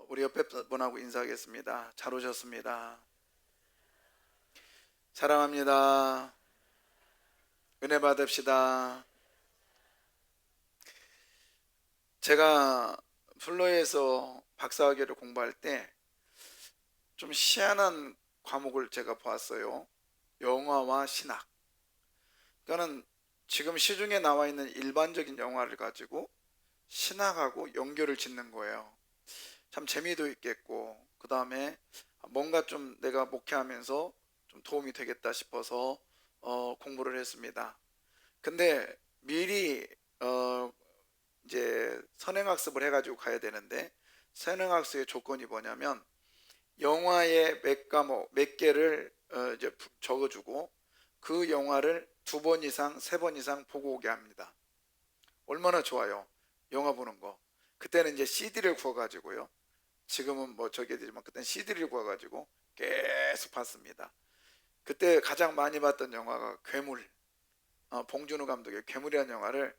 우리 옆에 분하고 인사하겠습니다. 잘 오셨습니다. 사랑합니다. 은혜 받읍시다. 제가 플로에서 박사학위를 공부할 때 좀 희한한 과목을 제가 보았어요. 영화와 신학. 그러니까는 지금 시중에 나와 있는 일반적인 영화를 가지고 신학하고 연결을 짓는 거예요. 참 재미도 있겠고, 그 다음에 뭔가 좀 내가 목회하면서 좀 도움이 되겠다 싶어서 공부를 했습니다. 근데 미리 이제 선행학습을 해가지고 가야 되는데, 선행학습의 조건이 뭐냐면 영화의 몇 과목 몇 개를 이제 적어주고 그 영화를 2번 이상 3번 이상 보고 오게 합니다. 얼마나 좋아요, 영화 보는 거. 그때는 이제 CD를 구워가지고요, 지금은 뭐 저기 되지만 그때는 CD를 구워가지고 계속 봤습니다. 그때 가장 많이 봤던 영화가 괴물, 봉준호 감독의 괴물이라는 영화를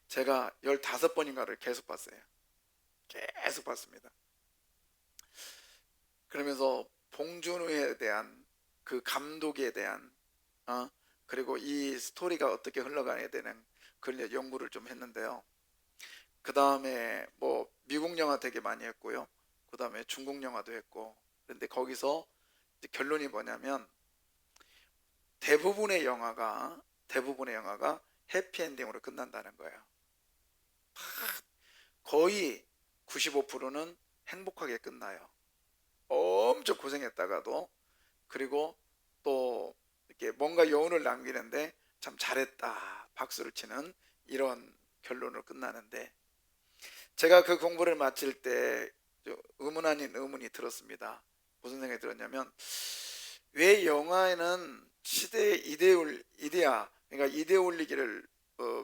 제가 15번인가를 계속 봤어요. 계속 봤습니다. 그러면서 봉준호에 대한 그 감독에 대한 그리고 이 스토리가 어떻게 흘러가야 되는 그런 연구를 좀 했는데요. 그 다음에 뭐 미국 영화 되게 많이 했고요. 그 다음에 중국 영화도 했고. 그런데 거기서 이제 결론이 뭐냐면 대부분의 영화가 해피엔딩으로 끝난다는 거예요. 거의 95%는 행복하게 끝나요. 엄청 고생했다가도. 그리고 또 이렇게 뭔가 여운을 남기는데 참 잘했다 박수를 치는 이런 결론으로 끝나는데, 제가 그 공부를 마칠 때 의문 아닌 의문이 들었습니다. 무슨 생각이 들었냐면, 왜 영화에는 시대의 이데아, 그러니까 이데 올리기를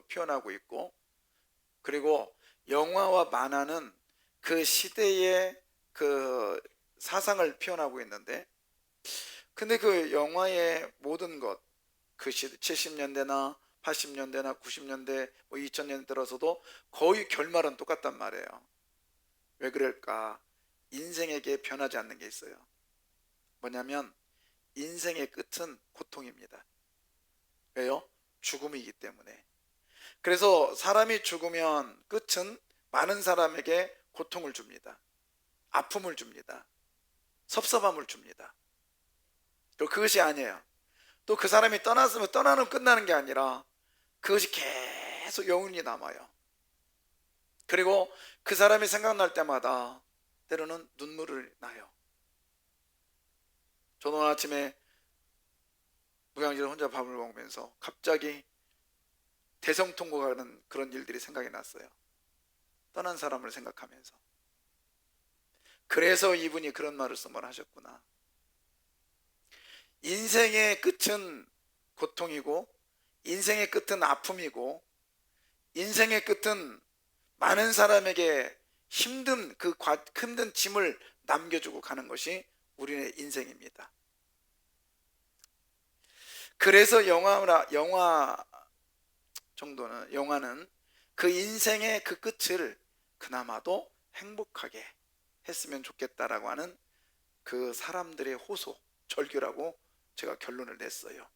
표현하고 있고, 그리고 영화와 만화는 그 시대의 그 사상을 표현하고 있는데, 근데 그 영화의 모든 것, 그 70년대나 80년대나 90년대 뭐 2000년 들어서도 거의 결말은 똑같단 말이에요. 왜 그럴까? 인생에게 변하지 않는 게 있어요. 뭐냐면 인생의 끝은 고통입니다. 왜요? 죽음이기 때문에. 그래서 사람이 죽으면 끝은 많은 사람에게 고통을 줍니다. 아픔을 줍니다. 섭섭함을 줍니다. 또 그것이 아니에요. 또 그 사람이 떠났으면 떠나는 끝나는 게 아니라 그것이 계속 여운이 남아요. 그리고 그 사람이 생각날 때마다 때로는 눈물을 나요. 저는 오늘 아침에 무양지를 혼자 밥을 먹으면서 갑자기 대성통곡하는 그런 일들이 생각이 났어요. 떠난 사람을 생각하면서. 그래서 이분이 그런 말씀을 하셨구나. 인생의 끝은 고통이고, 인생의 끝은 아픔이고, 인생의 끝은 많은 사람에게 힘든 짐을 남겨주고 가는 것이 우리의 인생입니다. 그래서 영화는 그 인생의 그 끝을 그나마도 행복하게 했으면 좋겠다라고 하는 그 사람들의 호소, 절규라고 제가 결론을 냈어요.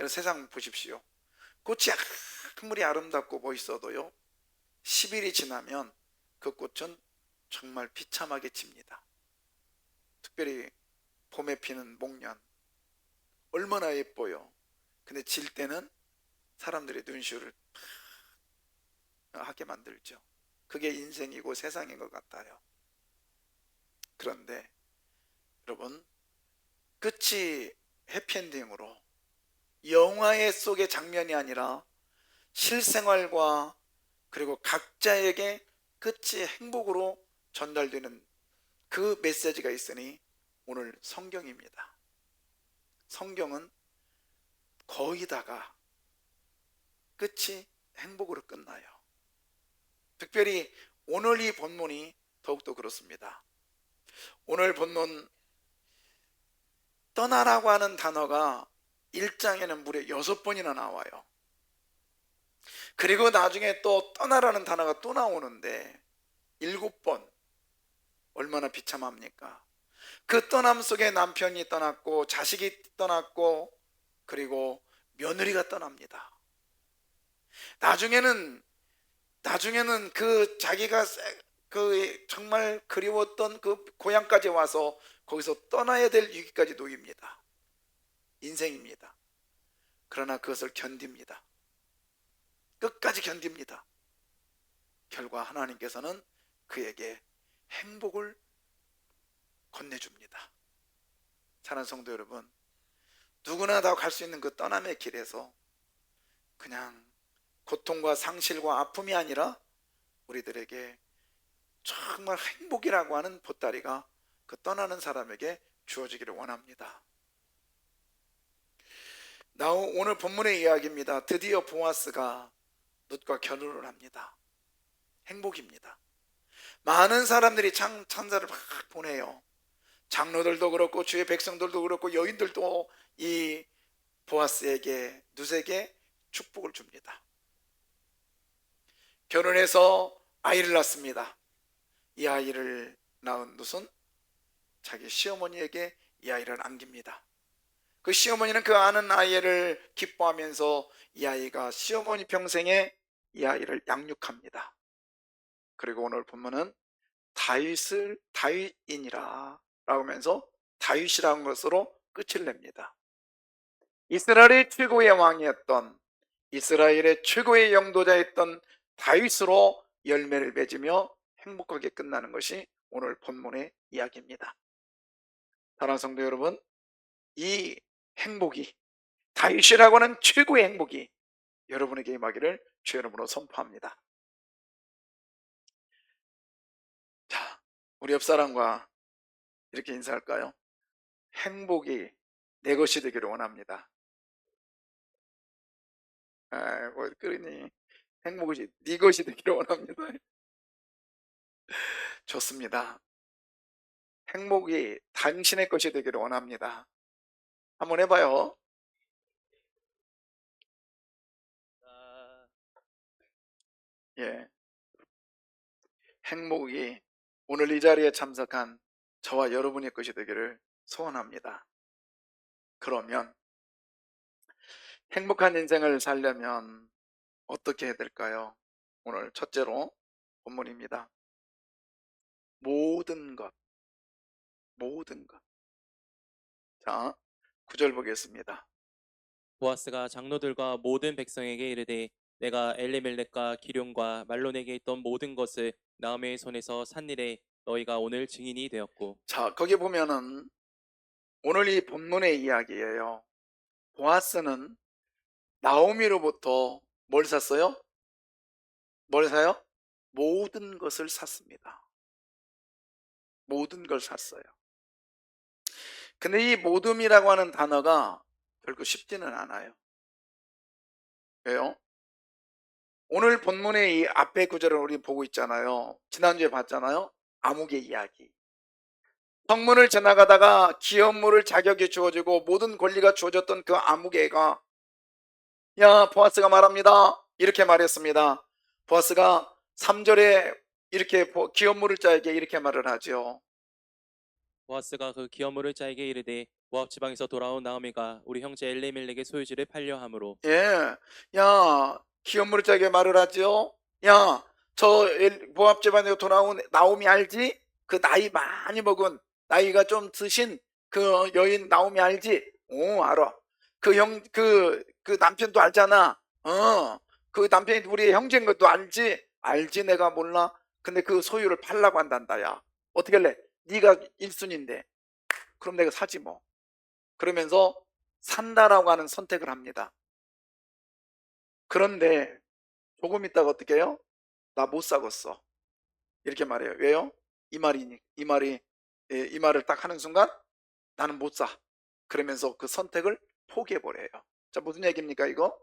세상 보십시오. 꽃이 아무리 아름답고 멋있어도요, 10일이 지나면 그 꽃은 정말 비참하게 집니다. 특별히 봄에 피는 목련, 얼마나 예뻐요. 근데 질 때는 사람들의 눈시울을 하게 만들죠. 그게 인생이고 세상인 것 같아요. 그런데 여러분, 끝이 해피엔딩으로 영화의 속의 장면이 아니라 실생활과 그리고 각자에게 끝이 행복으로 전달되는 그 메시지가 있으니 오늘 성경입니다. 성경은 거의 다가 끝이 행복으로 끝나요. 특별히 오늘 이 본문이 더욱더 그렇습니다. 오늘 본문 떠나라고 하는 단어가 1장에는 무려 6번이나 나와요. 그리고 나중에 또 떠나라는 단어가 또 나오는데 7번. 얼마나 비참합니까? 그 떠남 속에 남편이 떠났고 자식이 떠났고 그리고 며느리가 떠납니다. 나중에는 그 자기가 그 정말 그리웠던 그 고향까지 와서 거기서 떠나야 될 위기까지 놓입니다. 인생입니다. 그러나 그것을 견딥니다. 끝까지 견딥니다. 결과 하나님께서는 그에게 행복을 건네줍니다. 사랑하는 성도 여러분, 누구나 다 갈 수 있는 그 떠남의 길에서 그냥 고통과 상실과 아픔이 아니라 우리들에게 정말 행복이라고 하는 보따리가 그 떠나는 사람에게 주어지기를 원합니다. 오늘 본문의 이야기입니다. 드디어 보아스가 룻과 결혼을 합니다. 행복입니다. 많은 사람들이 찬사를 막 보내요. 장로들도 그렇고 주의 백성들도 그렇고 여인들도 이 보아스에게, 룻에게 축복을 줍니다. 결혼해서 아이를 낳습니다. 이 아이를 낳은 룻은 자기 시어머니에게 이 아이를 안깁니다. 그 시어머니는 그 아는 아이를 기뻐하면서 이 아이가 시어머니 평생에 이 아이를 양육합니다. 그리고 오늘 본문은 다윗이니라 라고 하면서 다윗이라는 것으로 끝을 냅니다. 이스라엘의 최고의 왕이었던, 이스라엘의 최고의 영도자였던 다윗으로 열매를 맺으며 행복하게 끝나는 것이 오늘 본문의 이야기입니다. 사랑하는 성도 여러분, 이 행복이, 다윗이라고 하는 최고의 행복이 여러분에게 임하기를 주의 이름으로 선포합니다. 자, 우리 옆사람과 이렇게 인사할까요? 행복이 내 것이 되기를 원합니다. 뭐 그러니 행복이 네 것이 되기를 원합니다. 좋습니다. 행복이 당신의 것이 되기를 원합니다. 한번 해봐요. 예, 행복이 오늘 이 자리에 참석한 저와 여러분의 것이 되기를 소원합니다. 그러면 행복한 인생을 살려면 어떻게 해야 될까요? 오늘 첫째로 본문입니다. 모든 것. 자, 9절 보겠습니다. 보아스가 장로들과 모든 백성에게 이르되 내가 엘리멜렉과 기럯과 말론에게 있던 모든 것을 나오미의 손에서 산 일에 너희가 오늘 증인이 되었고. 자, 거기 보면은 오늘 이 본문의 이야기예요. 보아스는 나오미로부터 뭘 샀어요? 뭘 사요? 모든 것을 샀습니다. 모든 걸 샀어요. 근데 이 모둠이라고 하는 단어가 결코 쉽지는 않아요. 왜요? 오늘 본문의 이 앞에 구절을 우리 보고 있잖아요. 지난주에 봤잖아요. 암흑의 이야기. 성문을 지나가다가 기업물을 자격이 주어지고 모든 권리가 주어졌던 그 암흑애가, 야, 보아스가 말합니다. 이렇게 말했습니다. 보아스가 3절에 이렇게 기업물을 자에게 이렇게 말을 하죠. 보아스가 그 기업물을 자에게 이르되 모압 지방에서 돌아온 나오미가 우리 형제 엘리멜렉의 소유지를 팔려 함으로. 예, 야, 기업물을 자에게 말을 하죠. 야, 저 모압 집안에서 돌아온 나오미 알지? 그 나이 많이 먹은, 나이가 좀 드신 그 여인 나오미 알지? 오, 알아. 그 남편도 알잖아. 그 남편이 우리 형제인 것도 알지? 알지, 내가 몰라. 근데 그 소유를 팔라고 한단다. 야, 어떻게 할래? 네가 1순위인데 그럼 내가 사지 뭐. 그러면서 산다라고 하는 선택을 합니다. 그런데 조금 있다가 어떻게 해요? 나 못 사겠어. 이렇게 말해요. 왜요? 이 말을 딱 하는 순간 나는 못 사. 그러면서 그 선택을 포기해버려요. 자, 무슨 얘기입니까 이거?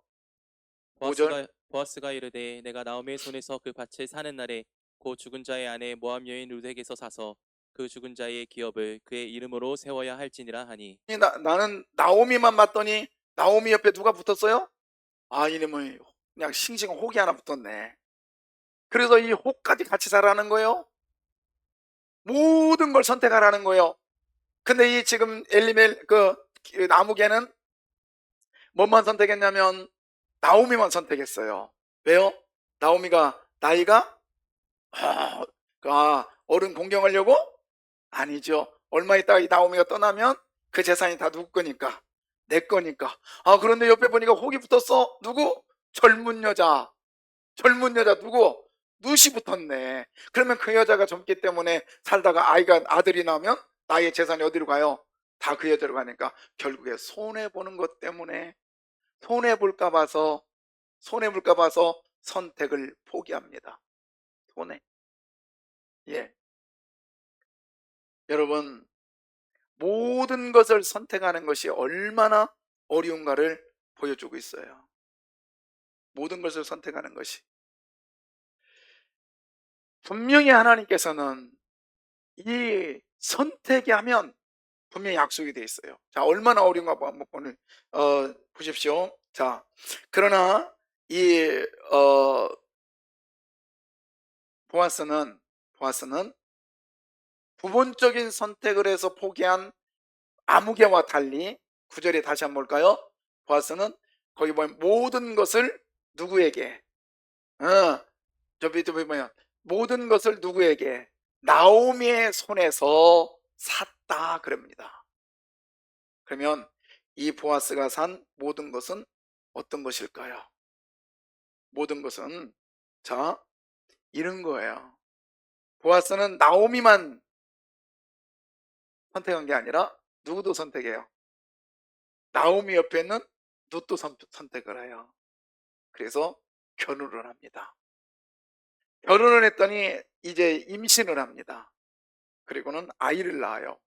5절. 보아스가 이르되 내가 나오미의 손에서 그 밭을 사는 날에 고 죽은 자의 아내 모압 여인 룻에게서 사서 그 죽은 자의 기업을 그의 이름으로 세워야 할지니라 하니. 나는 나오미만 봤더니 나오미 옆에 누가 붙었어요? 아, 이놈의 그냥 싱싱한 혹이 하나 붙었네. 그래서 이 혹까지 같이 살아는 거예요. 모든 걸 선택하라는 거예요. 근데 이 지금 엘리멜 그 나무개는 뭐만 선택했냐면 나오미만 선택했어요. 왜요? 나오미가 나이가 어른 공경하려고? 아니죠. 얼마 있다가 이 나오미가 떠나면 그 재산이 다 누구 거니까? 내 거니까. 그런데 옆에 보니까 혹이 붙었어. 누구? 젊은 여자. 젊은 여자 누구? 룻이 붙었네. 그러면 그 여자가 젊기 때문에 살다가 아들이 나오면 나의 재산이 어디로 가요? 다 그 여자로 가니까 결국에 손해보는 것 때문에 손해볼까 봐서 선택을 포기합니다. 손해. 예. 여러분, 모든 것을 선택하는 것이 얼마나 어려운가를 보여주고 있어요. 모든 것을 선택하는 것이. 분명히 하나님께서는 이 선택이 하면 분명히 약속이 돼 있어요. 자, 얼마나 어려운가 한번 오늘 보십시오. 자, 그러나 이 보아스는 부분적인 선택을 해서 포기한 아무개와 달리 9절에 다시 한번 볼까요? 보아스는 거기 보면 모든 것을 누구에게? 저 밑에 보면 모든 것을 누구에게? 나오미의 손에서 샀다 그럽니다. 그러면 이 보아스가 산 모든 것은 어떤 것일까요? 모든 것은 자, 이런 거예요. 보아스는 나오미만 선택한 게 아니라 누구도 선택해요. 나오미 옆에는 룻도 선택을 해요. 그래서 결혼을 합니다. 결혼을 했더니 이제 임신을 합니다. 그리고는 아이를 낳아요.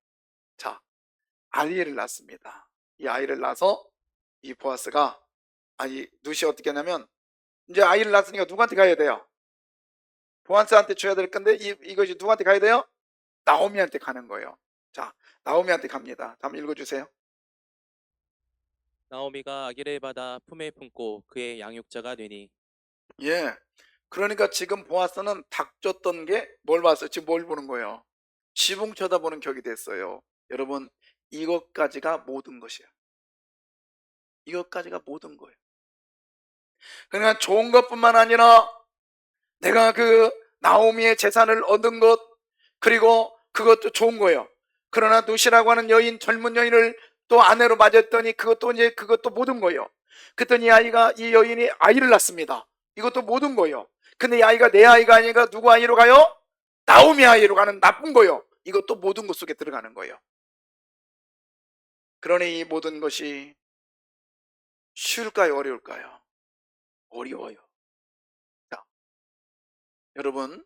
자, 아이를 낳습니다. 이 아이를 낳아서 이 보아스가 룻이 어떻게 하냐면 이제 아이를 낳았으니까 누구한테 가야 돼요? 보아스한테 줘야 될 건데 이것이 누구한테 가야 돼요? 나오미한테 가는 거예요. 자, 나오미한테 갑니다. 한번 읽어주세요. 나오미가 아기를 받아 품에 품고 그의 양육자가 되니 예. 그러니까 지금 보아스는 닥쳤던 게 뭘 봤어요? 지금 뭘 보는 거예요? 지붕 쳐다보는 격이 됐어요. 여러분, 이것까지가 모든 것이에요. 이것까지가 모든 거예요. 그러니까 좋은 것뿐만 아니라 내가 그 나오미의 재산을 얻은 것, 그리고 그것도 좋은 거예요. 그러나 누시라고 하는 여인, 젊은 여인을 또 아내로 맞았더니 그것도 모든 거예요. 그랬더니 이 여인이 아이를 낳습니다. 이것도 모든 거예요. 근데 이 아이가 내 아이가 아니라 누구 아이로 가요? 나오미 아이로 가는 나쁜 거예요. 이것도 모든 것 속에 들어가는 거예요. 그러니 이 모든 것이 쉬울까요? 어려울까요? 어려워요. 자, 여러분,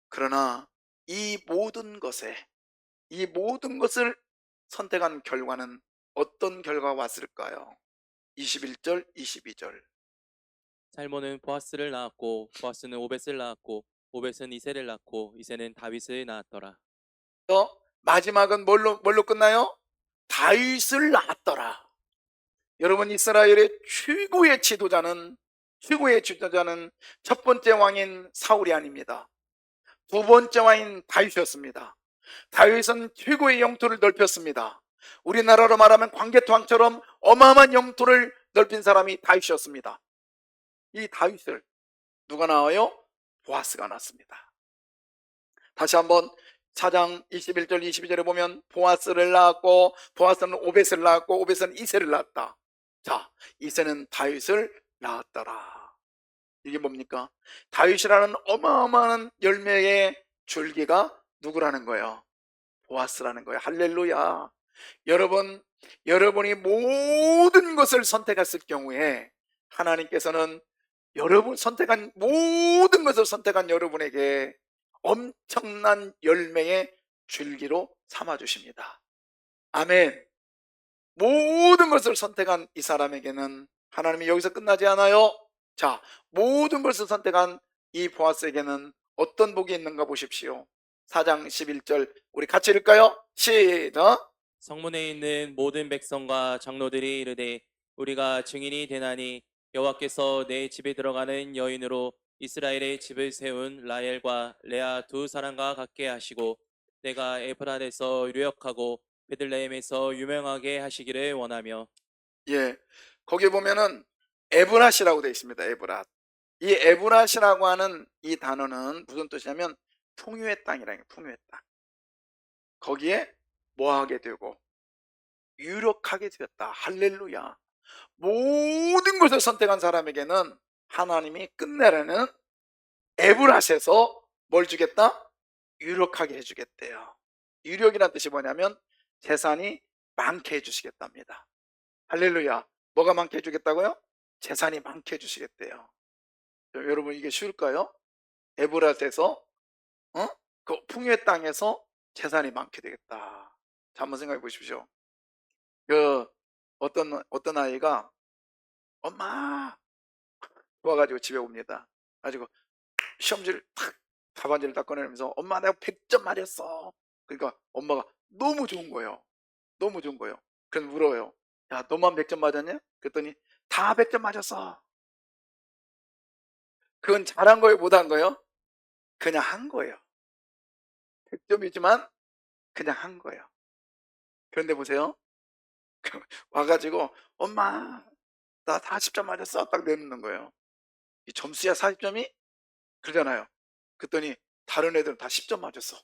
그러나 이 모든 것을 선택한 결과는 어떤 결과가 왔을까요? 21절, 22절. 살몬은 보아스를 낳았고 보아스는 오벳을 낳았고 오벳은 이새를 낳고 이새는 다윗을 낳았더라. 마지막은 뭘로 끝나요? 다윗을 낳았더라. 여러분, 이스라엘의 최고의 지도자는 첫 번째 왕인 사울이 아닙니다. 두 번째 왕인 다윗이었습니다. 다윗은 최고의 영토를 넓혔습니다. 우리나라로 말하면 광개토왕처럼 어마어마한 영토를 넓힌 사람이 다윗이었습니다. 이 다윗을 누가 낳아요? 보아스가 낳습니다. 다시 한번 4장 21절 22절에 보면 보아스를 낳았고 보아스는 오벳을 낳았고 오벳은 이새를 낳았다. 자, 이새는 다윗을 낳았더라. 이게 뭡니까? 다윗이라는 어마어마한 열매의 줄기가 누구라는 거예요? 보아스라는 거예요. 할렐루야. 여러분이 모든 것을 선택했을 경우에 하나님께서는 모든 것을 선택한 여러분에게 엄청난 열매의 줄기로 삼아주십니다. 아멘. 모든 것을 선택한 이 사람에게는 하나님이 여기서 끝나지 않아요. 자, 모든 것을 선택한 이 보아스에게는 어떤 복이 있는가 보십시오. 4장 11절 우리 같이 읽을까요? 시작. 성문에 있는 모든 백성과 장로들이 이르되 우리가 증인이 되나니 여호와께서 내 집에 들어가는 여인으로 이스라엘의 집을 세운 라헬과 레아 두 사람과 같게 하시고 내가 에브라데서 유력하고 베들레헴에서 유명하게 하시기를 원하며. 예, 거기 보면은 에브랏이라고 되어 있습니다. 에브랏. 이 에브랏이라고 하는 이 단어는 무슨 뜻이냐면 풍요의 땅이라는 거예요. 풍요의 땅. 거기에 뭐하게 되고 유력하게 되었다. 할렐루야. 모든 것을 선택한 사람에게는 하나님이 끝내라는 에브랏에서 뭘 주겠다? 유력하게 해주겠대요. 유력이란 뜻이 뭐냐면 재산이 많게 해주시겠답니다. 할렐루야. 뭐가 많게 해주겠다고요? 재산이 많게 해주시겠대요. 여러분 이게 쉬울까요? 에브랏에서 그 풍요의 땅에서 재산이 많게 되겠다. 자, 한번 생각해 보십시오. 그 어떤 아이가 엄마 좋아가지고 집에 옵니다. 가지고 시험지를 탁 답안지를 딱 꺼내면서 엄마 내가 100점 맞았어. 그러니까 엄마가 너무 좋은 거예요. 너무 좋은 거예요. 그래서 물어요. 야 너만 100점 맞았냐? 그랬더니 다 100점 맞았어. 그건 잘한 거예요? 못한 거예요? 그냥 한 거예요. 100점이지만 그냥 한 거예요. 그런데 보세요. 와가지고 엄마 나 40점 맞았어. 딱 내놓는 거예요. 이 점수야 40점이? 그러잖아요. 그랬더니 다른 애들은 다 10점 맞았어.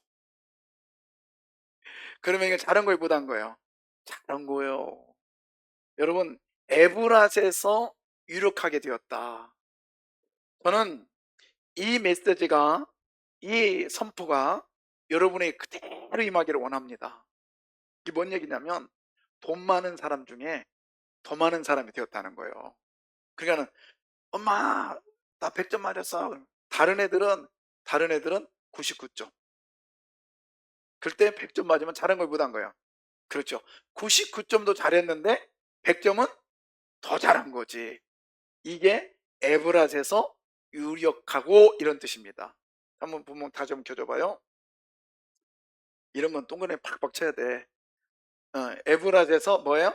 그러면 이게 잘한 거예요? 못한 거예요? 잘한 거예요. 여러분 에브랏에서 유력하게 되었다. 저는 이 메시지가 이 선포가 여러분의 그대로 임하기를 원합니다. 이게 뭔 얘기냐면 돈 많은 사람 중에 더 많은 사람이 되었다는 거예요. 그러니까는 엄마 나 100점 맞았어. 다른 애들은 99점. 그때 100점 맞으면 잘한 걸 못한 거예요. 그렇죠. 99점도 잘했는데 100점은 더 잘한 거지. 이게 에브랏에서 유력하고 이런 뜻입니다. 한번 부모 다시 한번 켜줘봐요. 이런 건 동그라미 팍팍 쳐야 돼. 에브랏에서 뭐예요?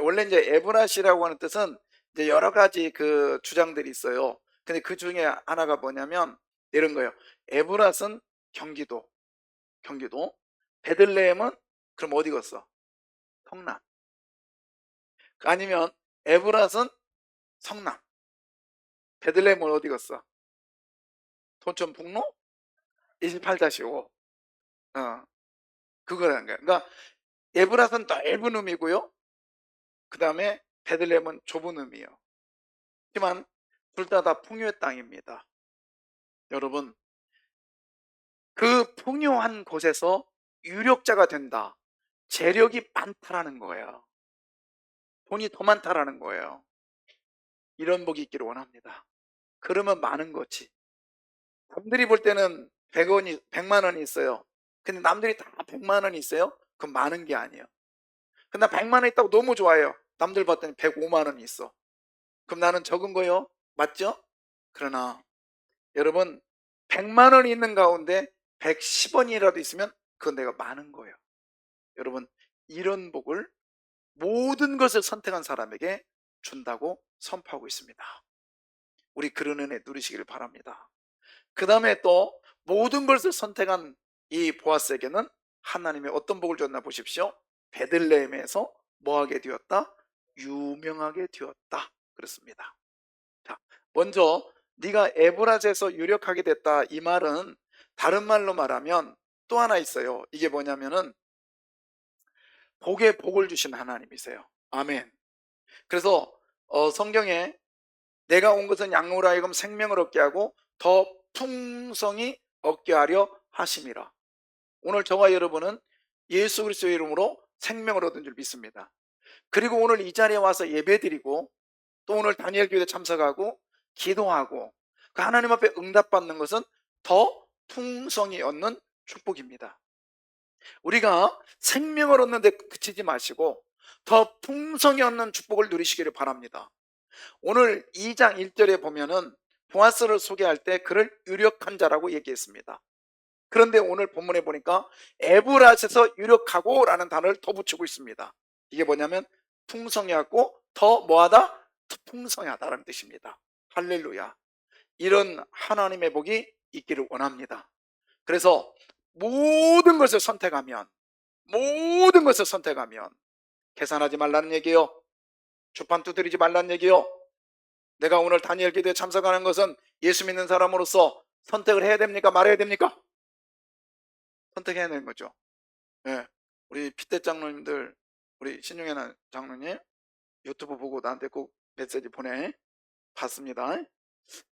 원래 이제 에브랏이라고 하는 뜻은 이제 여러 가지 그 주장들이 있어요. 근데 그 중에 하나가 뭐냐면 이런 거예요. 에브랏은 경기도. 베들레헴은 그럼 어디 갔어? 성남. 아니면 에브랏은 성남. 베들레헴은 어디 갔어? 돈천북로 28-5. 그거라는 거예요. 그러니까 에브랏은 넓은 의미고요. 그 다음에 베들레헴은 좁은 의미예요. 하지만 둘 다 풍요의 땅입니다. 여러분 그 풍요한 곳에서 유력자가 된다. 재력이 많다라는 거예요. 돈이 더 많다라는 거예요. 이런 복이 있기를 원합니다. 그러면 많은 거지. 남들이 볼 때는 100만 원이 있어요. 근데 남들이 다 100만 원이 있어요? 그럼 많은 게 아니에요. 근데 100만 원 있다고 너무 좋아해요. 남들 봤더니 105만 원이 있어. 그럼 나는 적은 거요? 맞죠? 그러나 여러분 100만 원이 있는 가운데 110원이라도 있으면 그건 내가 많은 거예요. 여러분 이런 복을 모든 것을 선택한 사람에게 준다고 선포하고 있습니다. 우리 그런 은혜 누리시길 바랍니다. 그 다음에 또 모든 것을 선택한 이 보아스에게는 하나님이 어떤 복을 줬나 보십시오. 베들레헴에서 뭐하게 되었다? 유명하게 되었다. 그렇습니다. 자, 먼저 네가 에브랏에서 유력하게 됐다. 이 말은 다른 말로 말하면 또 하나 있어요. 이게 뭐냐면은 복에 복을 주신 하나님이세요. 아멘. 그래서 성경에 내가 온 것은 양으로 하여금 생명을 얻게 하고 더 풍성히 얻게 하려 하심이라. 오늘 저와 여러분은 예수 그리스도의 이름으로 생명을 얻은 줄 믿습니다. 그리고 오늘 이 자리에 와서 예배드리고 또 오늘 다니엘 교회 참석하고 기도하고 그 하나님 앞에 응답받는 것은 더 풍성히 얻는 축복입니다. 우리가 생명을 얻는 데 그치지 마시고 더 풍성히 얻는 축복을 누리시기를 바랍니다. 오늘 2장 1절에 보면은 보아스를 소개할 때 그를 유력한 자라고 얘기했습니다. 그런데 오늘 본문에 보니까 에브랏에서 유력하고 라는 단어를 더 붙이고 있습니다. 이게 뭐냐면 풍성하고 더 뭐하다? 더 풍성하다라는 뜻입니다. 할렐루야. 이런 하나님의 복이 있기를 원합니다. 그래서 모든 것을 선택하면, 모든 것을 선택하면 계산하지 말라는 얘기요. 주판 두드리지 말라는 얘기요. 내가 오늘 다니엘 기도에 참석하는 것은 예수 믿는 사람으로서 선택을 해야 됩니까? 말해야 됩니까? 선택해야 되는 거죠. 예. 우리 피대 장로님들, 우리 신용현 장로님 유튜브 보고 나한테 꼭 메시지 보내. 봤습니다.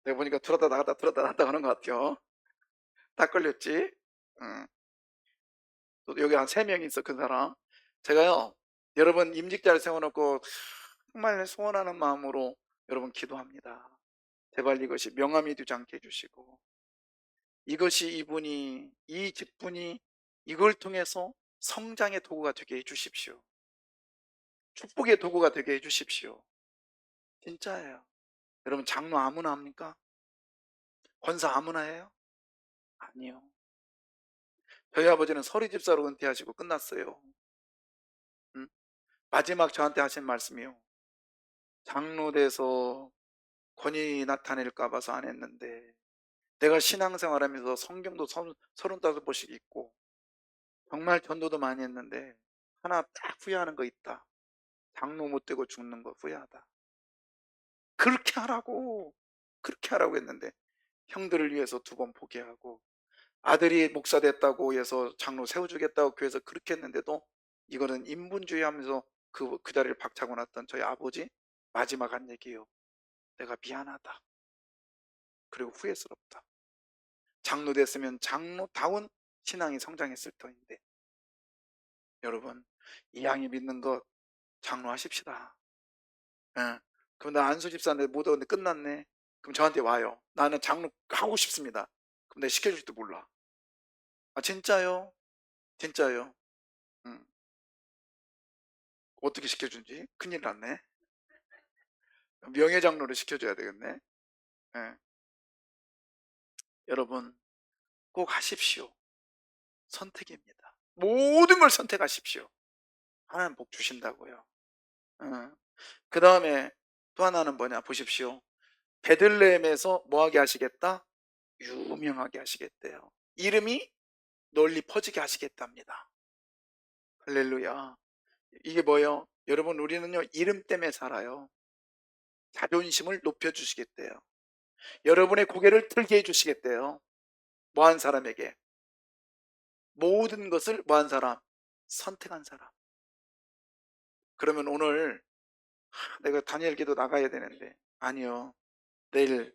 내가 보니까 들었다 나갔다 들었다 나갔다 하는 것 같아요. 딱 걸렸지. 응. 또 여기 한 3명이 있어, 그 사람. 제가요, 여러분 임직자를 세워놓고 정말 소원하는 마음으로 여러분 기도합니다. 제발 이것이 명함이 되지 않게 해주시고, 이것이 이분이, 이 직분이 이걸 통해서 성장의 도구가 되게 해주십시오. 축복의 도구가 되게 해주십시오. 진짜예요. 여러분 장로 아무나 합니까? 권사 아무나 해요? 아니요. 저희 아버지는 서리 집사로 은퇴하시고 끝났어요. 마지막 저한테 하신 말씀이요. 장로 돼서 권위 나타낼까 봐서 안 했는데, 내가 신앙생활하면서 성경도 35번씩 읽고 정말 전도도 많이 했는데 하나 딱 후회하는 거 있다. 장로 못 되고 죽는 거 후회하다. 그렇게 하라고 했는데 형들을 위해서 2번 포기하고, 아들이 목사 됐다고 해서 장로 세워주겠다고 교회에서 그렇게 했는데도 이거는 인분주의 하면서 그 자리를 박차고 났던 저희 아버지 마지막 한 얘기예요. 내가 미안하다. 그리고 후회스럽다. 장로 됐으면 장로다운 신앙이 성장했을 터인데. 여러분, 이 양이 믿는 것 장로 하십시다. 예. 그럼 나 안수 집사인데 못 오는데 끝났네. 그럼 저한테 와요. 나는 장로 하고 싶습니다. 그럼 내가 시켜줄지도 몰라. 아, 진짜요? 진짜요? 어떻게 시켜준지 큰일 났네. 명예장로를 시켜줘야 되겠네. 예. 여러분 꼭 하십시오. 선택입니다. 모든 걸 선택하십시오. 하나님 복 주신다고요. 그 다음에 또 하나는 뭐냐 보십시오. 베들레헴에서 뭐하게 하시겠다? 유명하게 하시겠대요. 이름이 널리 퍼지게 하시겠답니다. 할렐루야. 이게 뭐예요? 여러분 우리는요 이름 때문에 살아요. 자존심을 높여주시겠대요. 여러분의 고개를 들게 해주시겠대요. 뭐한 사람에게? 모든 것을 뭐한 사람? 선택한 사람. 그러면 오늘 내가 다니엘 기도 나가야 되는데, 아니요, 내일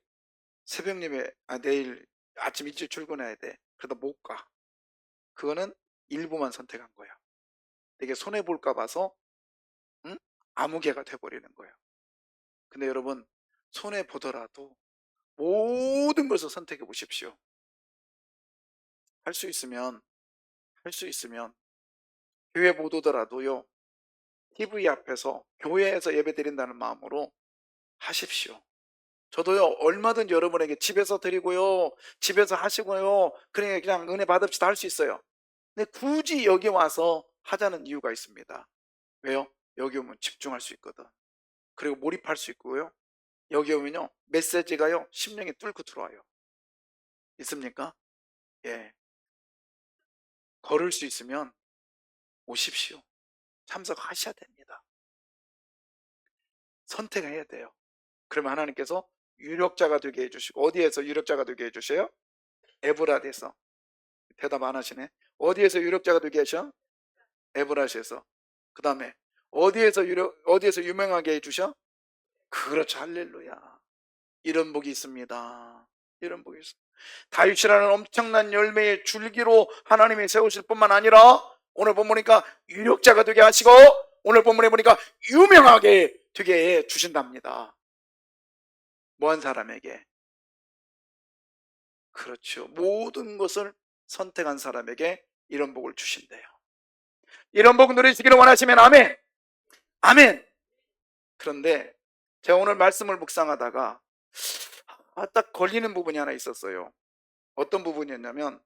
새벽 예배, 내일 아침 일찍 출근해야 돼. 그래도 못 가. 그거는 일부만 선택한 거야. 되게 손해볼까 봐서 응? 아무개가 돼버리는 거예요. 근데 여러분 손해보더라도 모든 것을 선택해 보십시오. 할 수 있으면 교회 못 오더라도요 TV 앞에서 교회에서 예배 드린다는 마음으로 하십시오. 저도요 얼마든지 여러분에게 집에서 드리고요 집에서 하시고요 그냥 은혜 받읍시다 할 수 있어요. 근데 굳이 여기 와서 하자는 이유가 있습니다. 왜요? 여기 오면 집중할 수 있거든. 그리고 몰입할 수 있고요. 여기 오면요 메시지가요 심령에 뚫고 들어와요. 있습니까? 예. 걸을 수 있으면 오십시오. 참석하셔야 됩니다. 선택해야 돼요. 그러면 하나님께서 유력자가 되게 해주시고, 어디에서 유력자가 되게 해주셔요? 에브라드에서. 대답 안 하시네. 어디에서 유력자가 되게 하셔? 에브라시에서. 그 다음에 어디에서 유명하게 해주셔? 그렇죠. 할렐루야. 이런 복이 있습니다. 이런 복이 있습니다. 다윗이라는 엄청난 열매의 줄기로 하나님이 세우실 뿐만 아니라 오늘 본문이니까 유력자가 되게 하시고 오늘 본문에 보니까 유명하게 되게 해 주신답니다. 뭐한 사람에게? 그렇죠. 모든 것을 선택한 사람에게 이런 복을 주신대요. 이런 복 누리시기를 원하시면 아멘. 아멘. 그런데 제가 오늘 말씀을 묵상하다가 딱 걸리는 부분이 하나 있었어요. 어떤 부분이었냐면,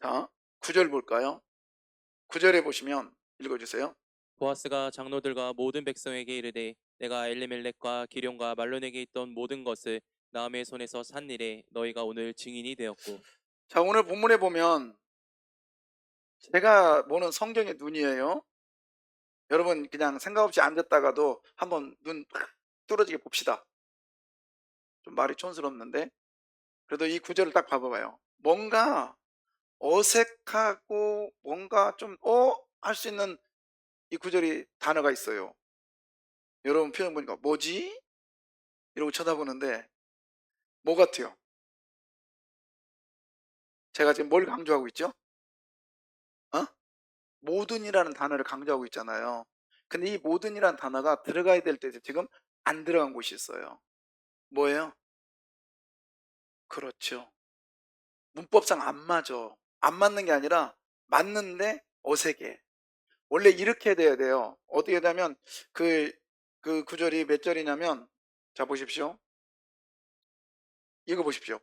자, 9절 볼까요? 9절에 보시면 읽어주세요. 보아스가 장로들과 모든 백성에게 이르되 내가 엘리멜렉과 기룡과 말론에게 있던 모든 것을 나음의 손에서 산 일에 너희가 오늘 증인이 되었고. 자, 오늘 본문에 보면 제가 보는 성경의 눈이에요. 여러분 그냥 생각 없이 앉았다가도 한번 눈 뚫어지게 봅시다. 좀 말이 촌스럽는데 그래도 이 구절을 딱 봐봐요. 뭔가 어색하고 뭔가 좀 할 수 있는 이 구절이 단어가 있어요. 여러분 표현 보니까 뭐지? 이러고 쳐다보는데 뭐 같아요? 제가 지금 뭘 강조하고 있죠? 어? 모든이라는 단어를 강조하고 있잖아요. 근데 이 모든이라는 단어가 들어가야 될 때 지금 안 들어간 곳이 있어요. 뭐예요? 그렇죠. 문법상 안 맞아. 안 맞는 게 아니라 맞는데 어색해. 원래 이렇게 돼야 돼요. 어떻게 되냐면 그 구절이 몇 절이냐면 자 보십시오. 이거 보십시오.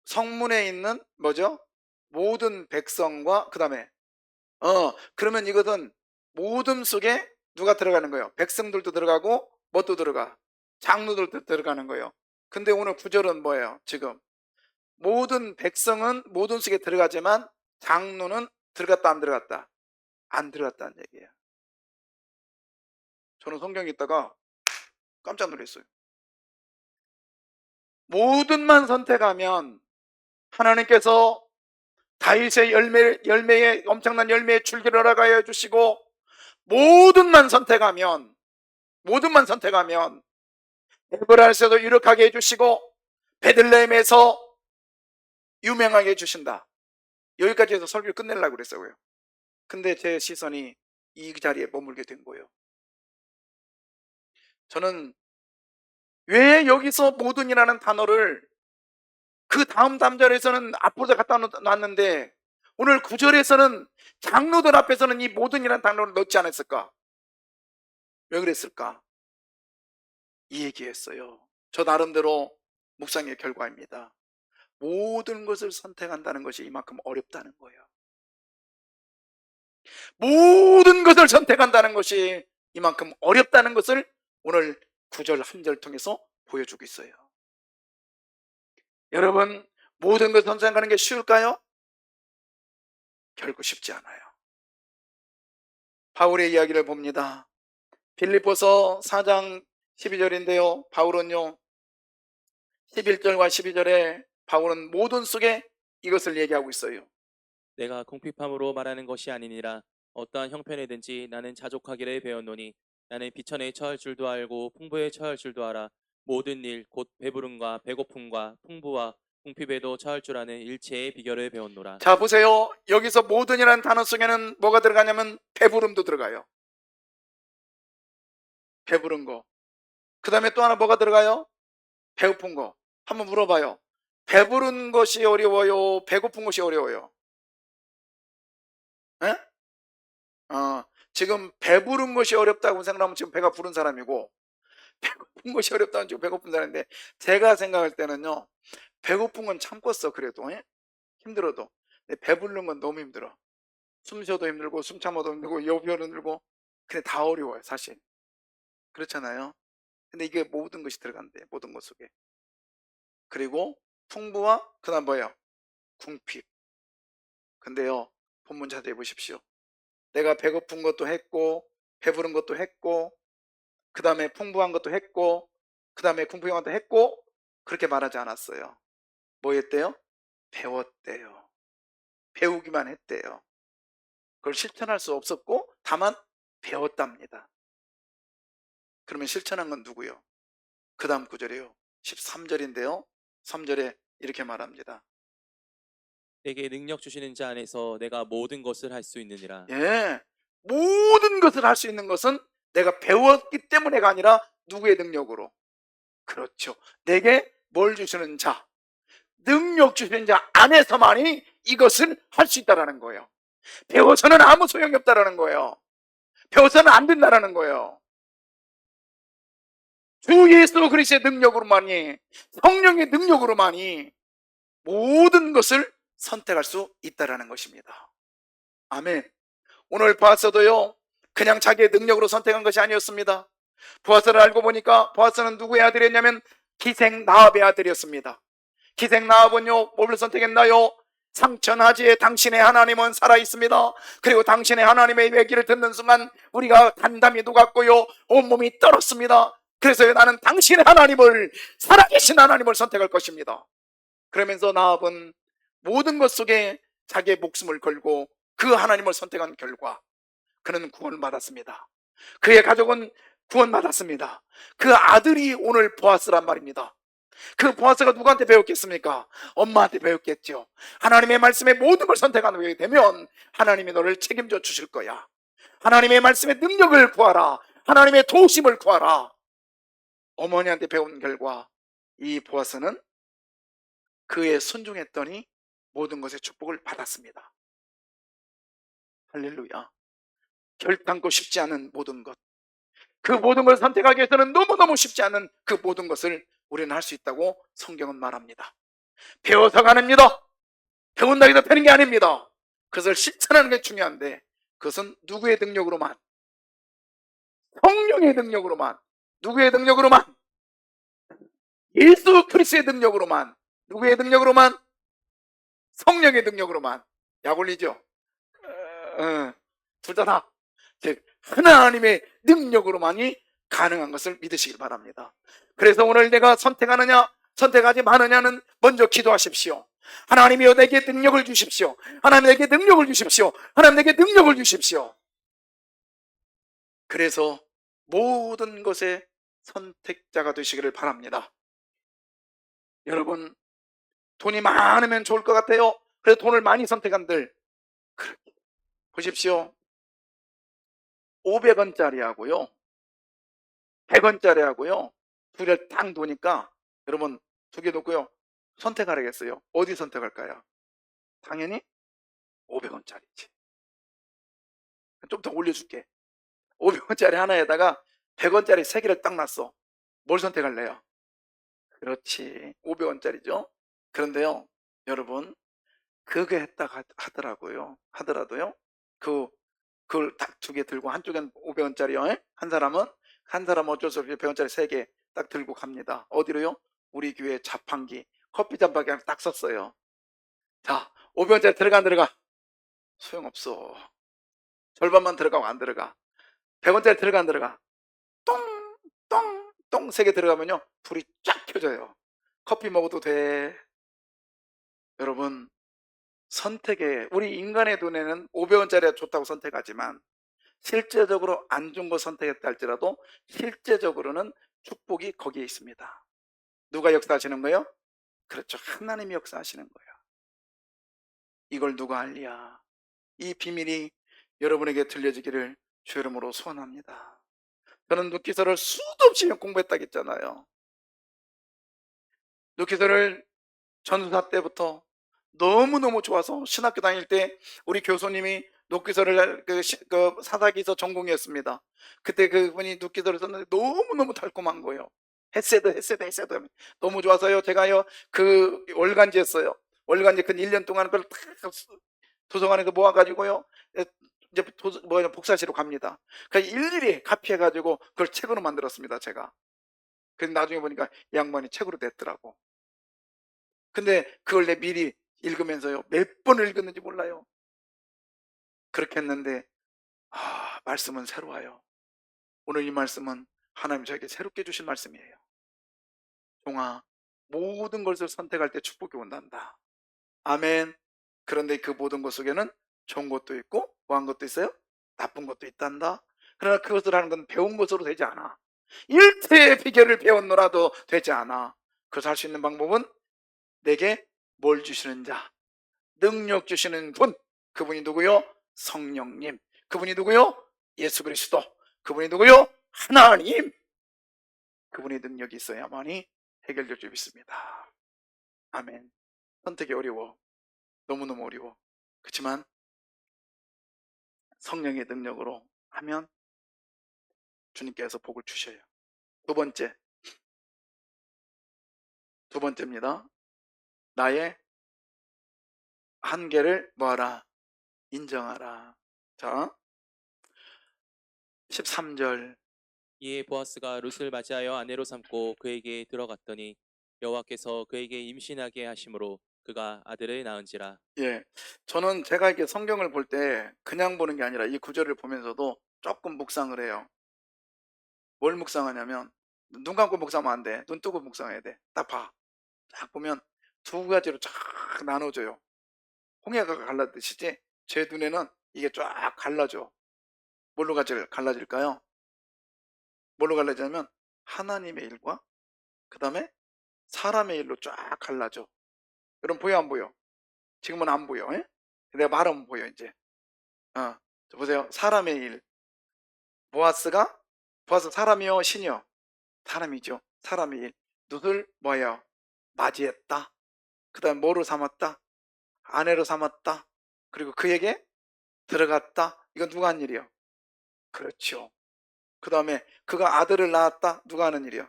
성문에 있는 뭐죠? 모든 백성과 그다음에 그러면 이것은 모든 속에 누가 들어가는 거예요? 백성들도 들어가고 뭣도 들어가? 장로들도 들어가는 거예요. 근데 오늘 구절은 뭐예요? 지금 모든 백성은 모든 속에 들어가지만 장로는 들어갔다 안 들어갔다? 안 들어갔다는 얘기예요. 저는 성경 읽다가 깜짝 놀랐어요. 모든만 선택하면 하나님께서 다윗의 열매에 엄청난 열매의 줄기를 허락하여 주시고 모든만 선택하면 에브라스에도 유력하게 해주시고 베들레헴에서 유명하게 해주신다. 여기까지 해서 설교를 끝내려고 그랬어요. 근데 제 시선이 이 자리에 머물게 된 거예요. 저는 왜 여기서 모든이라는 단어를 그 다음 단절에서는 앞으로 갖다 놨는데 오늘 9절에서는 장로들 앞에서는 이 모든이라는 단어를 넣지 않았을까? 왜 그랬을까? 이 얘기했어요. 저 나름대로 묵상의 결과입니다. 모든 것을 선택한다는 것이 이만큼 어렵다는 거예요. 모든 것을 선택한다는 것이 이만큼 어렵다는 것을 오늘 9절 한 절 통해서 보여주고 있어요. 여러분, 모든 것을 선택하는 게 쉬울까요? 결코 쉽지 않아요. 바울의 이야기를 봅니다. 빌립보서 4장 12절인데요. 바울은요 11절과 12절에 바울은 모든 속에 이것을 얘기하고 있어요. 내가 궁핍함으로 말하는 것이 아니니라. 어떠한 형편이든지 나는 자족하기를 배웠노니 나는 비천에 처할 줄도 알고 풍부에 처할 줄도 알아. 모든 일 곧 배부름과 배고픔과 풍부와 궁핍에도 처할 줄 아는 일체의 비결을 배웠노라. 자 보세요. 여기서 모든이라는 단어 속에는 뭐가 들어가냐면 배부름도 들어가요. 배부른 거. 그 다음에 또 하나 뭐가 들어가요? 배고픈 거. 한번 물어봐요. 배부른 것이 어려워요? 배고픈 것이 어려워요? 에? 지금 배부른 것이 어렵다고 생각하면 지금 배가 부른 사람이고 배고픈 것이 어렵다면 지금 배고픈 사람인데 제가 생각할 때는요 배고픈 건 참겠어 그래도 힘들어도 근데 배부른 건 너무 힘들어. 숨 쉬어도 힘들고 숨 참아도 힘들고 여비어도 힘들고 근데 다 어려워요 사실. 그렇잖아요. 근데 이게 모든 것이 들어간대 모든 것 속에. 그리고 풍부와 그 다음 뭐예요? 궁핍. 근데요 본문 자세히 보십시오. 내가 배고픈 것도 했고 배부른 것도 했고 그 다음에 풍부한 것도 했고 그 다음에 궁핍한 것도 했고 그렇게 말하지 않았어요. 뭐 했대요? 배웠대요. 배우기만 했대요. 그걸 실천할 수 없었고 다만 배웠답니다. 그러면 실천한 건 누구요? 그 다음 구절이요 13절인데요 3절에 이렇게 말합니다. 내게 능력 주시는 자 안에서 내가 모든 것을 할 수 있느니라. 예, 모든 것을 할 수 있는 것은 내가 배웠기 때문에가 아니라 누구의 능력으로? 그렇죠. 내게 뭘 주시는 자, 능력 주시는 자 안에서만이 이것을 할 수 있다라는 거예요. 배워서는 아무 소용이 없다라는 거예요. 배워서는 안 된다라는 거예요. 주 예수 그리스도의 능력으로만이 성령의 능력으로만이 모든 것을 선택할 수 있다라는 것입니다. 아멘. 오늘 보아서도요 그냥 자기의 능력으로 선택한 것이 아니었습니다. 보아서를 알고 보니까 보아서는 누구의 아들이었냐면 기생 나합의 아들이었습니다. 기생 나합은요 뭘 선택했나요? 상천하지에 당신의 하나님은 살아있습니다. 그리고 당신의 하나님의 얘기를 듣는 순간 우리가 담담히 녹았고요, 온몸이 떨었습니다. 그래서 나는 당신의 하나님을, 살아계신 하나님을 선택할 것입니다. 그러면서 나합은 모든 것 속에 자기의 목숨을 걸고 그 하나님을 선택한 결과 그는 구원을 받았습니다. 그의 가족은 구원받았습니다. 그 아들이 오늘 보아스란 말입니다. 그 보아스가 누구한테 배웠겠습니까? 엄마한테 배웠겠죠. 하나님의 말씀에 모든 걸 선택하게 되면 하나님이 너를 책임져 주실 거야. 하나님의 말씀에 능력을 구하라. 하나님의 도우심을 구하라. 어머니한테 배운 결과 이 보아스는 그에 순종했더니 모든 것의 축복을 받았습니다. 할렐루야. 결단코 쉽지 않은 모든 것, 그 모든 걸 선택하기 위해서는 너무너무 쉽지 않은 그 모든 것을 우리는 할 수 있다고 성경은 말합니다. 배워서가 아닙니다. 배운다고 해서 되는 게 아닙니다. 그것을 실천하는 게 중요한데 그것은 누구의 능력으로만? 성령의 능력으로만. 누구의 능력으로만? 예수 그리스도의 능력으로만. 누구의 능력으로만? 성령의 능력으로만. 약 올리죠? 둘 다. 즉 하나님의 능력으로만이 가능한 것을 믿으시길 바랍니다. 그래서 오늘 내가 선택하느냐 선택하지 마느냐는 먼저 기도하십시오. 하나님이여 내게 능력을 주십시오. 하나님 내게 능력을 주십시오. 하나님 내게 능력을 주십시오. 그래서 모든 것의 선택자가 되시기를 바랍니다. 여러분, 돈이 많으면 좋을 것 같아요. 그래서 돈을 많이 선택한들 보십시오. 500원짜리 하고요 100원짜리 하고요 두 개를 딱 놓으니까 여러분 두 개 놓고요 선택하라겠어요. 어디 선택할까요? 당연히 500원짜리지. 좀 더 올려줄게. 500원짜리 하나에다가 100원짜리 세 개를 딱 놨어. 뭘 선택할래요? 그렇지, 500원짜리죠. 그런데요 여러분, 그게 했다 하더라도요 그걸 딱 두 개 들고 한쪽엔 500원짜리요 한 사람은 어쩔 수 없이 100원짜리 세 개 딱 들고 갑니다. 어디로요? 우리 교회 자판기 커피 잔박이 딱 썼어요. 자, 500원짜리 들어가 안 들어가? 소용없어. 절반만 들어가고 안 들어가. 100원짜리 들어가 안 들어가? 똥 세 개 들어가면요 불이 쫙 켜져요. 커피 먹어도 돼. 여러분, 선택에 우리 인간의 눈에는 500원짜리가 좋다고 선택하지만 실제적으로 안 좋은 거 선택했다 할지라도 실제적으로는 축복이 거기에 있습니다. 누가 역사하시는 거예요? 그렇죠, 하나님이 역사하시는 거예요. 이걸 누가 알랴? 이 비밀이 여러분에게 들려지기를 주 이름으로 소원합니다. 저는 눕기서를 수도 없이 공부했다고 했잖아요. 눕기서를 전사 때부터 너무너무 좋아서 신학교 다닐 때 우리 교수님이 눕기서를 그 사사기서 전공이었습니다. 그때 그분이 눕기서를 썼는데 너무너무 달콤한 거예요. 헤세드 너무 좋아서요 제가요 그 월간지 했어요. 월간지 그 1년 동안 그걸 다 도서관에서 모아가지고요 이제 복사시로 갑니다. 그러니까 일일이 카피해가지고 그걸 책으로 만들었습니다 제가. 근데 나중에 보니까 이 양반이 책으로 냈더라고. 근데 그걸 내 미리 읽으면서요 몇 번을 읽었는지 몰라요. 그렇게 했는데 말씀은 새로워요. 오늘 이 말씀은 하나님 저에게 새롭게 주신 말씀이에요. 종아, 모든 것을 선택할 때 축복이 온단다. 아멘. 그런데 그 모든 것 속에는 좋은 것도 있고 뭐한 것도 있어요? 나쁜 것도 있단다. 그러나 그것을 하는 건 배운 것으로 되지 않아. 일체의 비결을 배웠노라도 되지 않아. 그것을 할 수 있는 방법은 내게 뭘 주시는 자, 능력 주시는 분, 그분이 누구요? 성령님. 그분이 누구요? 예수 그리스도. 그분이 누구요? 하나님. 그분의 능력이 있어야만이 해결될 줄 믿습니다. 아멘. 선택이 어려워. 너무너무 어려워. 그렇지만 성령의 능력으로 하면 주님께서 복을 주셔요. 두 번째입니다. 나의 한계를 뭐하라? 인정하라. 자, 13절. 이에 보아스가 룻을 맞이하여 아내로 삼고 그에게 들어갔더니 여호와께서 그에게 임신하게 하심으로 그가 아들을 낳은지라. 예. 저는 제가 이렇게 성경을 볼 때 그냥 보는 게 아니라 이 구절을 보면서도 조금 묵상을 해요. 뭘 묵상하냐면 눈 감고 묵상하면 안 돼. 눈 뜨고 묵상해야 돼. 딱 봐. 딱 보면 두 가지로 쫙 나눠져요. 홍해가 갈라듯이 제 눈에는 이게 쫙 갈라져. 뭘로 갈라질까요? 뭘로 갈라지냐면 하나님의 일과 그 다음에 사람의 일로 쫙 갈라져. 여러분 보여 안 보여? 지금은 안 보여. 예? 내가 말하면 보여 이제. 저 보세요. 사람의 일. 보아스 사람이요 신이요? 사람이죠. 사람의 일. 누굴 뭐예요? 맞이했다. 그 다음에 뭐로 삼았다? 아내로 삼았다. 그리고 그에게 들어갔다. 이건 누가 한 일이요? 그렇죠. 그 다음에 그가 아들을 낳았다. 누가 하는 일이요?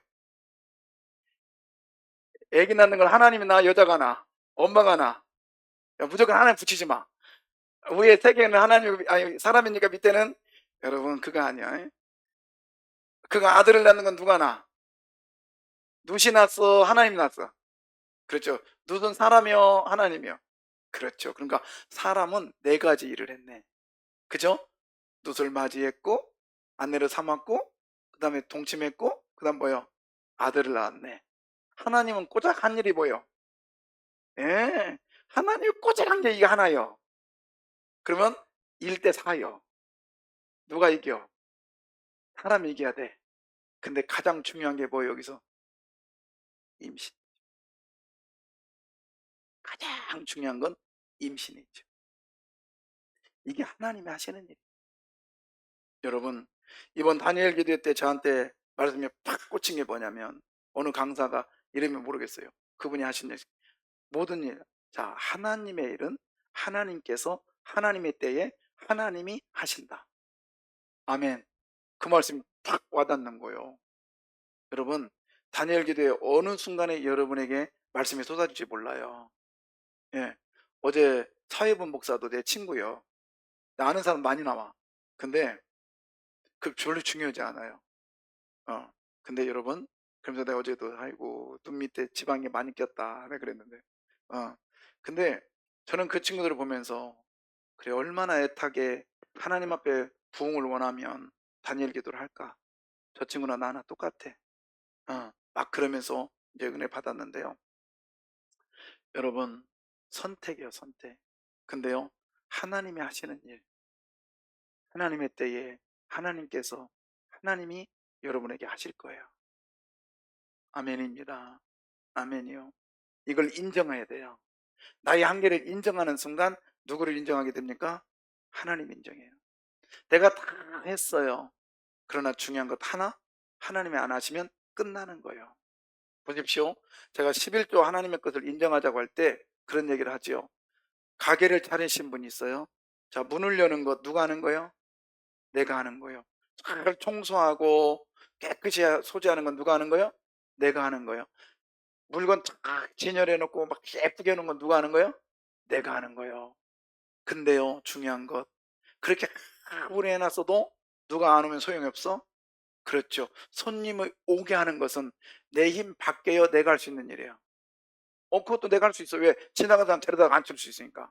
애기 낳는 걸 하나님이 낳아 여자가 낳아? 엄마가 낳아? 야, 무조건 하나님 붙이지 마. 위에 세계는 하나님, 아니 사람이니까 밑에는 여러분 그가 아니야. 예? 그가 아들을 낳는 건 누가 낳아? 누시 낳았어? 하나님이 낳았어? 그렇죠. 누군 사람이요? 하나님이요? 그렇죠. 그러니까 사람은 네 가지 일을 했네. 그죠? 룻을 맞이했고 아내를 삼았고 그 다음에 동침했고 그 다음 뭐요? 아들을 낳았네. 하나님은 꼬작 한 일이 뭐요? 예, 하나님 꼬작 한 게 이게 하나요. 그러면 1대 4요. 누가 이겨? 사람이 이겨야 돼. 근데 가장 중요한 게 뭐예요 여기서? 임신. 가장 중요한 건 임신이죠. 이게 하나님이 하시는 일. 여러분 이번 다니엘 기도 때 저한테 말씀이 팍 꽂힌 게 뭐냐면 어느 강사가 이름이 모르겠어요. 그분이 하신 일 모든 일. 자, 하나님의 일은 하나님께서 하나님의 때에 하나님이 하신다. 아멘. 그 말씀이 팍 와닿는 거예요. 여러분 다니엘 기도의 어느 순간에 여러분에게 말씀이 쏟아질지 몰라요. 예. 어제 사회본 목사도 내 친구요. 나 아는 사람 많이 나와. 근데 그 별로 중요하지 않아요. 근데 여러분 그러면서 내가 어제도 아이고 눈 밑에 지방이 많이 꼈다 내가 그랬는데 근데 저는 그 친구들을 보면서 그래 얼마나 애타게 하나님 앞에 부흥을 원하면 다니엘 기도를 할까. 저 친구나 나나 똑같아. 막 그러면서 이제 은혜 받았는데요. 여러분 선택이요 선택. 근데요 하나님이 하시는 일 하나님의 때에 하나님께서 하나님이 여러분에게 하실 거예요. 아멘입니다. 아멘이요. 이걸 인정해야 돼요. 나의 한계를 인정하는 순간 누구를 인정하게 됩니까? 하나님 인정해요. 내가 다 했어요. 그러나 중요한 것 하나, 하나님이 안 하시면 끝나는 거예요. 보십시오. 제가 11조 하나님의 것을 인정하자고 할 때 그런 얘기를 하지요. 가게를 차리신 분이 있어요. 자, 문을 여는 것 누가 하는 거예요? 내가 하는 거예요. 잘 청소하고 깨끗이 소지하는 건 누가 하는 거예요? 내가 하는 거예요. 물건 쫙 진열해 놓고 막 예쁘게 해 놓은 건 누가 하는 거예요? 내가 하는 거예요. 근데요 중요한 것 그렇게 아무리 해놨어도 누가 안 오면 소용이 없어? 그렇죠. 손님을 오게 하는 것은 내 힘 밖에요 내가 할 수 있는 일이에요. 그것도 내가 할 수 있어. 왜? 지나가는 사람 데려다가 앉힐 수 있으니까.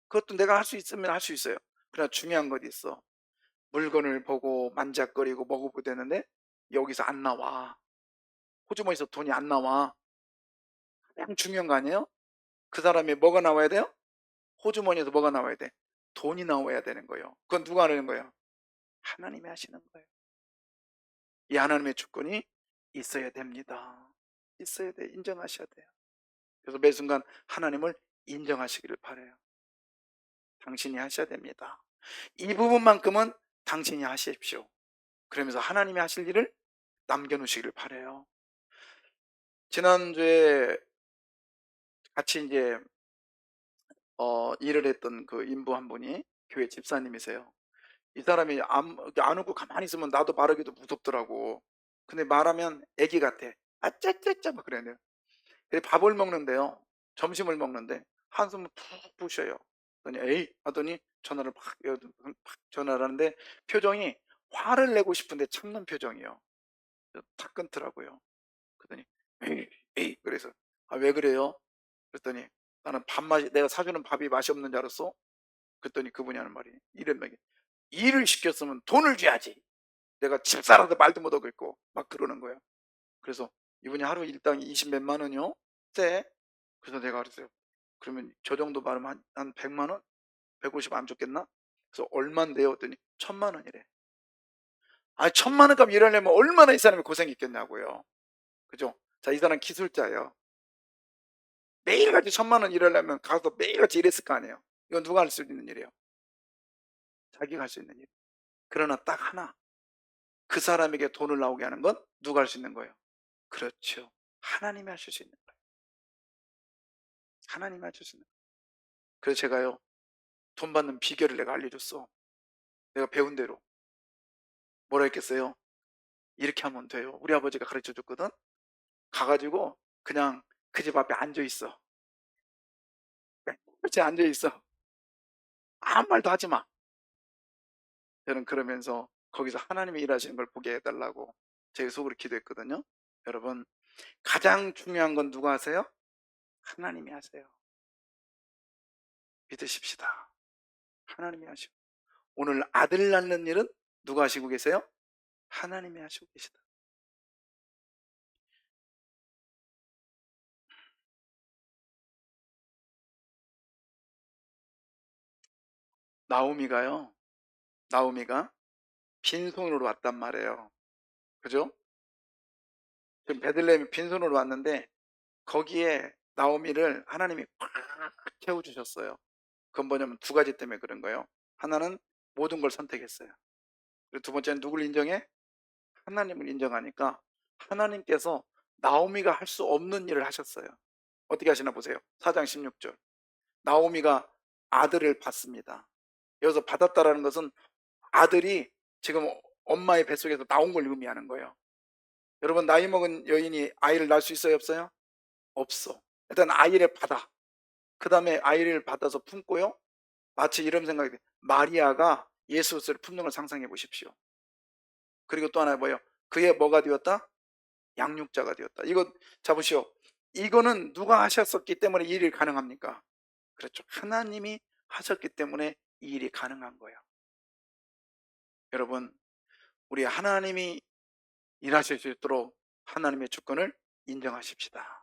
그것도 내가 할 수 있으면 할 수 있어요. 그러나 중요한 것이 있어. 물건을 보고 만작거리고 먹어보고 되는데 여기서 안 나와. 호주머니에서 돈이 안 나와. 가장 중요한 거 아니에요? 그 사람이 뭐가 나와야 돼요? 호주머니에서 뭐가 나와야 돼? 돈이 나와야 되는 거예요. 그건 누가 하는 거예요? 하나님이 하시는 거예요. 이 하나님의 주권이 있어야 됩니다. 있어야 돼. 인정하셔야 돼요. 그래서 매 순간 하나님을 인정하시기를 바라요. 당신이 하셔야 됩니다. 이 부분만큼은 당신이 하십시오. 그러면서 하나님이 하실 일을 남겨놓으시기를 바라요. 지난주에 같이 이제 일을 했던 그 인부 한 분이 교회 집사님이세요. 이 사람이 안 웃고 가만히 있으면 나도 말하기도 무섭더라고. 근데 말하면 애기 같아. 아짜짜짜 막 그래요. 근데 밥을 먹는데요. 점심을 먹는데 한숨을 푹 쉬어요. 그랬더니 에이 하더니 전화를 팍 전화를 하는데 표정이 화를 내고 싶은데 참는 표정이요. 탁 끊더라고요. 그랬더니 에이 그래서 왜 그래요? 그랬더니 나는 내가 사주는 밥이 맛이 없는 줄 알았어. 그랬더니 그분이 하는 말이 이런 말이, 일을 시켰으면 돈을 줘야지. 내가 집사라도 말도 못하고 막 그러는 거예요. 그래서 이분이 하루 일당이 20 몇만 원이요? 쎄. 그래서 내가 그랬어요. 그러면 저 정도 받으면 한 100만 원? 150 안 줬겠나? 그래서 얼만데요? 했더니 1000만 원이래. 아, 1000만 원값 일하려면 얼마나 이 사람이 고생했겠냐고요. 그죠? 자, 이 사람 기술자예요. 매일같이 1000만 원 일하려면 가서 매일같이 일했을 거 아니에요. 이건 누가 할 수 있는 일이에요? 자기가 할 수 있는 일. 그러나 딱 하나, 그 사람에게 돈을 나오게 하는 건 누가 할 수 있는 거예요? 그렇죠. 하나님이 하실 수 있는 거예요. 하나님이 하실 수 있는 거예요. 그래서 제가요, 돈 받는 비결을 내가 알려줬어. 내가 배운 대로. 뭐라 했겠어요? 이렇게 하면 돼요. 우리 아버지가 가르쳐 줬거든. 가가지고 그냥 그 집 앞에 앉아 있어. 그렇지, 앉아 있어. 아무 말도 하지 마. 저는 그러면서 거기서 하나님이 일하시는 걸 보게 해달라고 제 속으로 기도했거든요. 여러분, 가장 중요한 건 누가 하세요? 하나님이 하세요. 믿으십시다. 하나님이 하시고, 오늘 아들 낳는 일은 누가 하시고 계세요? 하나님이 하시고 계시다. 나오미가 빈손으로 왔단 말이에요. 그죠? 지금 베들레헴이 빈손으로 왔는데 거기에 나오미를 하나님이 꽉 채워주셨어요. 그건 뭐냐면 두 가지 때문에 그런 거예요. 하나는 모든 걸 선택했어요. 그리고 두 번째는 누굴 인정해? 하나님을 인정하니까 하나님께서 나오미가 할 수 없는 일을 하셨어요. 어떻게 하시나 보세요. 4장 16절. 나오미가 아들을 받습니다. 여기서 받았다라는 것은 아들이 지금 엄마의 뱃속에서 나온 걸 의미하는 거예요. 여러분, 나이 먹은 여인이 아이를 낳을 수 있어요, 없어요? 없어. 일단 아이를 받아. 그 다음에 아이를 받아서 품고요. 마치 이런 생각이 돼요. 마리아가 예수를 품는 걸 상상해 보십시오. 그리고 또 하나 뭐예요? 그의 뭐가 되었다? 양육자가 되었다. 이거 잡으시오. 이거는 누가 하셨었기 때문에 이 일이 가능합니까? 그렇죠. 하나님이 하셨기 때문에 이 일이 가능한 거예요. 여러분, 우리 하나님이 일하실 수 있도록 하나님의 주권을 인정하십시다.